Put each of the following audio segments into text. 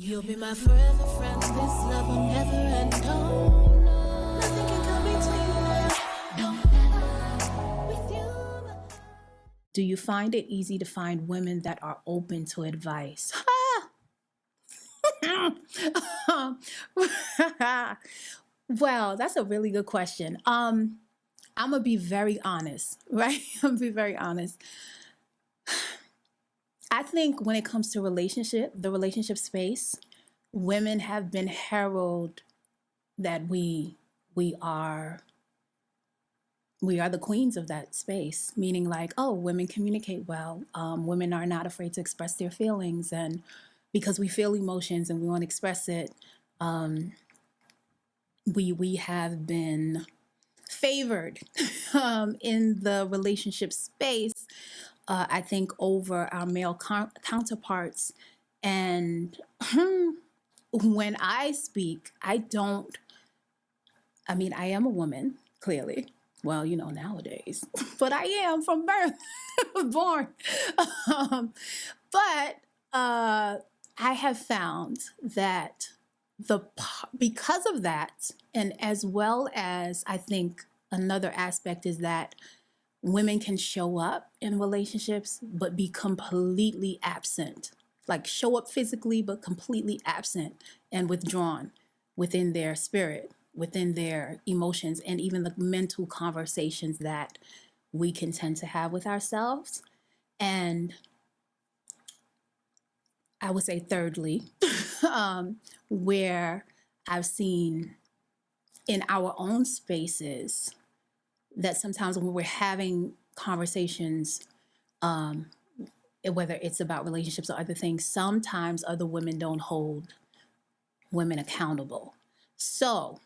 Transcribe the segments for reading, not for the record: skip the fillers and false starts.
You'll be my forever friend. This love will never end. No, no, nothing can come between us. No, never with you. Do you find it easy to find women that are open to advice? Well, that's a really good question. I'm gonna be very honest, right? I'm gonna be very honest. I think when it comes to the relationship space, women have been heralded that we are the queens of that space, meaning like, oh, women communicate well. Women are not afraid to express their feelings, and because we feel emotions and we want to express it, we have been favored in the relationship space. I think over our male counterparts, and when I speak, I am a woman, clearly. Well, nowadays, but I am from birth, born. But I have found that because of that, and as well as I think another aspect is that women can show up in relationships but be completely absent, like show up physically but completely absent and withdrawn within their spirit, within their emotions, and even the mental conversations that we can tend to have with ourselves. And I would say thirdly, where I've seen in our own spaces that sometimes when we're having conversations, whether it's about relationships or other things, sometimes other women don't hold women accountable. So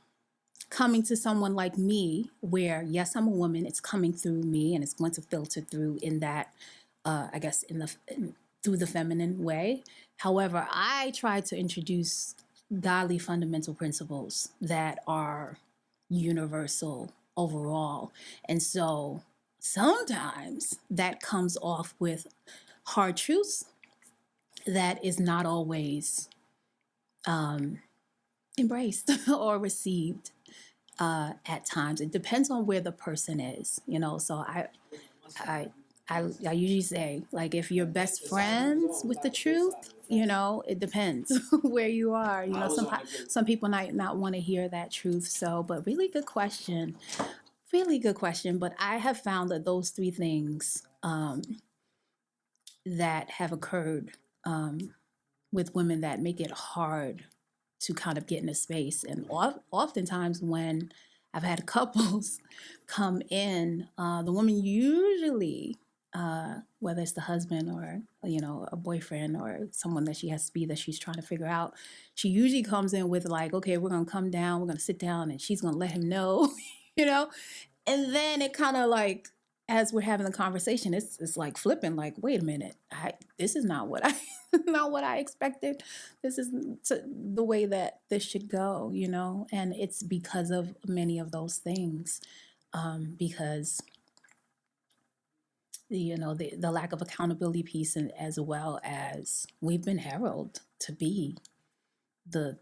coming to someone like me, where yes, I'm a woman, it's coming through me and it's going to filter through in that, I guess, through the feminine way. However, I try to introduce godly fundamental principles that are universal overall. And so sometimes that comes off with hard truths that is not always embraced or received at times. It depends on where the person is, so I usually say, like, if you're best friends with the truth, it depends where you are. Some people might not want to hear that truth. So, but really good question. Really good question. But I have found that those three things that have occurred with women that make it hard to kind of get in a space. And oftentimes when I've had couples come in, the woman usually, whether it's the husband or, a boyfriend or someone that she has to be that she's trying to figure out, she usually comes in with like, okay, we're going to come down, we're going to sit down, and she's going to let him know, and then it kind of like, as we're having the conversation, it's like flipping, like, wait a minute, this is not what I not what I expected. This is the way that this should go, and it's because of many of those things, because the lack of accountability piece, and as well as we've been heralded to be the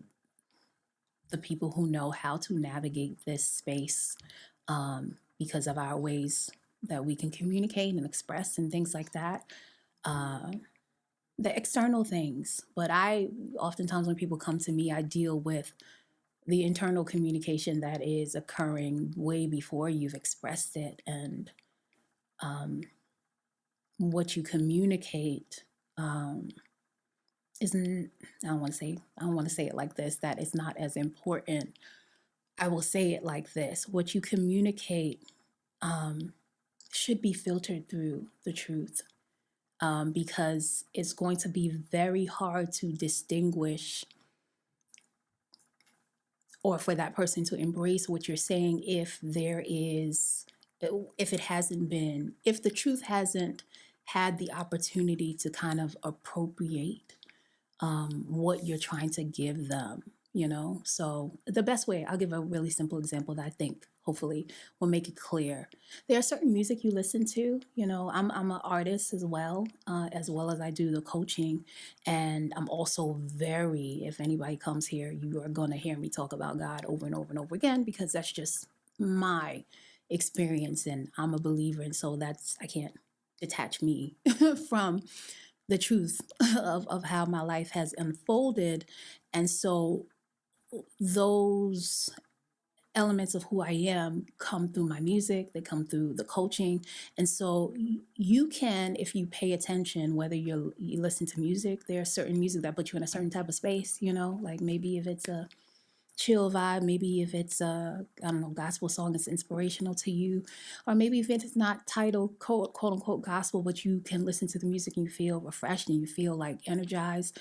people who know how to navigate this space, because of our ways that we can communicate and express and things like that, the external things. But oftentimes when people come to me, I deal with the internal communication that is occurring way before you've expressed it, and what you communicate isn't, I don't want to say it like this, that it's not as important. I will say it like this: what you communicate should be filtered through the truth, because it's going to be very hard to distinguish, or for that person to embrace what you're saying, if the truth hasn't had the opportunity to kind of appropriate what you're trying to give them. you know? So the best way, I'll give a really simple example that I think hopefully will make it clear. There are certain music you listen to, you know, I'm an artist as well as I do the coaching. And I'm also if anybody comes here, you are going to hear me talk about God over and over and over again, because that's just my experience and I'm a believer. And so I can't detach me from the truth of how my life has unfolded. And so those elements of who I am come through my music, they come through the coaching. And so you can, if you pay attention, whether you listen to music, there's certain music that puts you in a certain type of space, you know, like maybe if it's a chill vibe, maybe if it's a, I don't know, gospel song is inspirational to you, or maybe if it's not titled quote unquote gospel, but you can listen to the music and you feel refreshed and you feel like energized.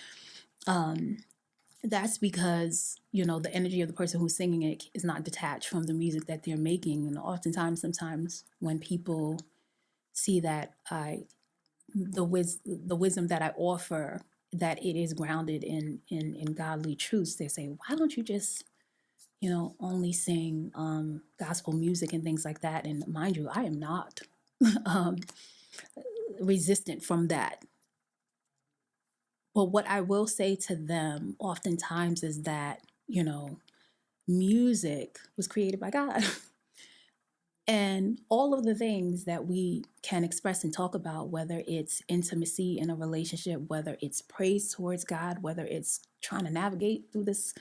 That's because, you know, the energy of the person who's singing it is not detached from the music that they're making. And sometimes when people see that the wisdom that I offer, that it is grounded in godly truths, they say, why don't you just, you know, only sing gospel music and things like that? And mind you, I am not um, resistant from that. But what I will say to them oftentimes is that, you know, music was created by God. And all of the things that we can express and talk about, whether it's intimacy in a relationship, whether it's praise towards God, whether it's trying to navigate through this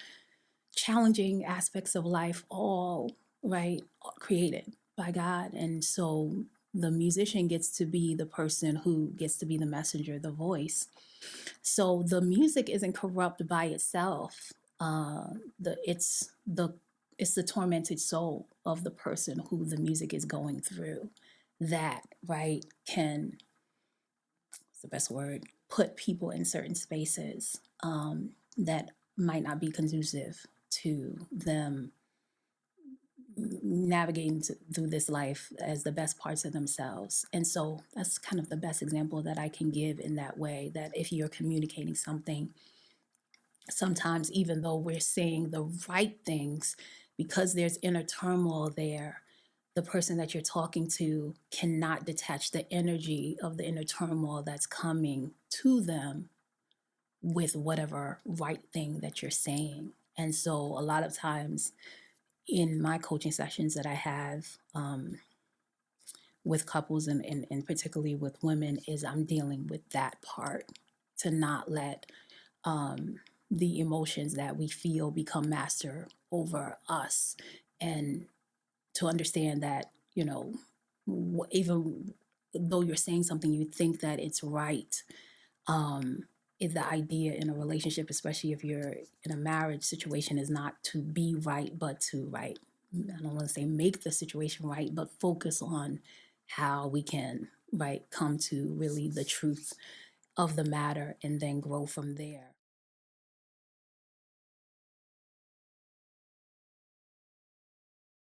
challenging aspects of life, all right, created by God. And so the musician gets to be the person who gets to be the messenger, the voice. So the music isn't corrupt by itself. It's the tormented soul of the person who the music is going through that, right, can, what's the best word, put people in certain spaces that might not be conducive to them navigating through this life as the best parts of themselves. And so that's kind of the best example that I can give in that way, that if you're communicating something, sometimes even though we're saying the right things, because there's inner turmoil there, the person that you're talking to cannot detach the energy of the inner turmoil that's coming to them with whatever right thing that you're saying. And so a lot of times in my coaching sessions that I have with couples and particularly with women, is I'm dealing with that part, to not let the emotions that we feel become master over us, and to understand that, you know, even though you're saying something, you think that it's right. If the idea in a relationship, especially if you're in a marriage situation, is not to be right, but to right. I don't want to say make the situation right, but focus on how we can, right, come to really the truth of the matter and then grow from there.